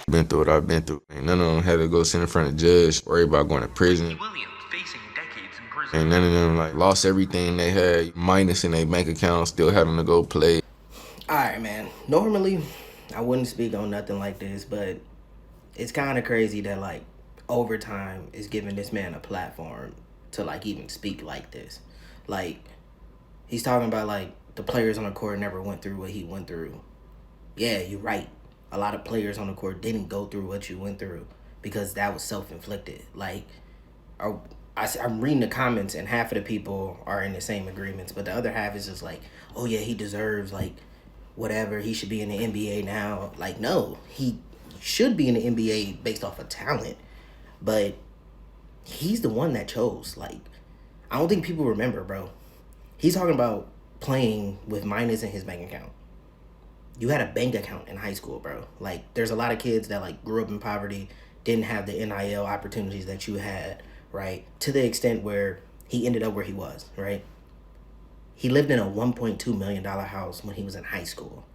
Been through what I've been through. Ain't none of them had to go sit in front of a judge, worry about going to prison. Mikey Williams facing decades in prison. Ain't none of them like lost everything they had, minus in their bank account, still having to go play. Alright, man. Normally, I wouldn't speak on nothing like this, but it's kind of crazy that, like, overtime is giving this man a platform to, like, even speak like this. Like, he's talking about, like, the players on the court never went through what he went through. Yeah, you're right. A lot of players on the court didn't go through what you went through because that was self-inflicted. Like, I'm reading the comments and half of the people are in the same agreements, but the other half is just like, oh yeah, he deserves, like, whatever. He should be in the NBA now. Like, no, he should be in the NBA based off of talent, but he's the one that chose. Like, I don't think people remember, bro. He's talking about playing with minus in his bank account. You had a bank account in high school, bro. Like, there's a lot of kids that, like, grew up in poverty, didn't have the NIL opportunities that you had, right? To the extent where he ended up where he was, right? He lived in a $1.2 million house when he was in high school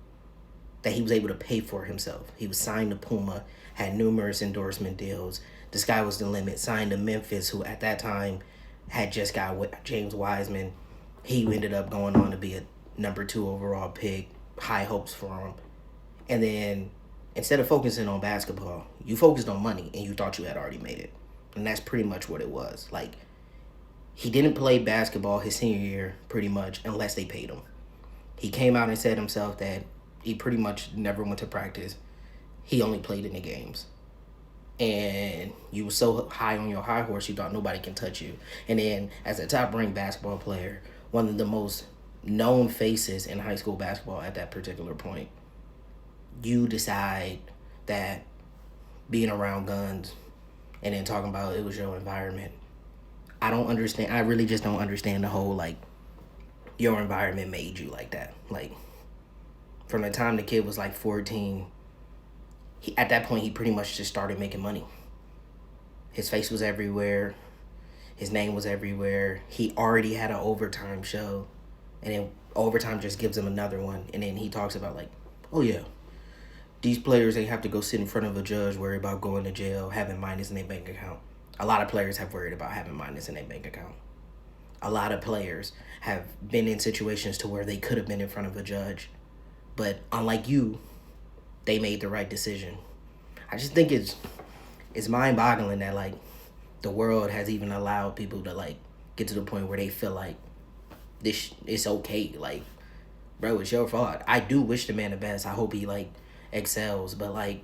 that he was able to pay for himself. He was signed to Puma, had numerous endorsement deals. The sky was the limit. Signed to Memphis, who at that time had just got James Wiseman. He ended up going on to be a #2 overall pick. High hopes for him. And then instead of focusing on basketball, you focused on money and you thought you had already made it. And that's pretty much what it was. Like, he didn't play basketball his senior year pretty much unless they paid him. He came out and said himself that he pretty much never went to practice. He only played in the games. And you were so high on your high horse, you thought nobody can touch you. And then as a top-ranked basketball player, one of the most known faces in high school basketball at that particular point, you decide that being around guns and then talking about it was your environment. I don't understand. I really just don't understand the whole, like, your environment made you like that. Like, from the time the kid was like 14, at that point he pretty much just started making money. His face was everywhere. His name was everywhere. He already had an overtime show. And then overtime just gives him another one. And then he talks about, like, oh yeah, these players, they have to go sit in front of a judge, worry about going to jail, having minus in their bank account. A lot of players have worried about having minus in their bank account. A lot of players have been in situations to where they could have been in front of a judge. But unlike you, they made the right decision. I just think it's mind-boggling that, like, the world has even allowed people to, like, get to the point where they feel like this it's okay. Like, bro, it's your fault. I do wish the man the best. I hope he, like, excels, but, like,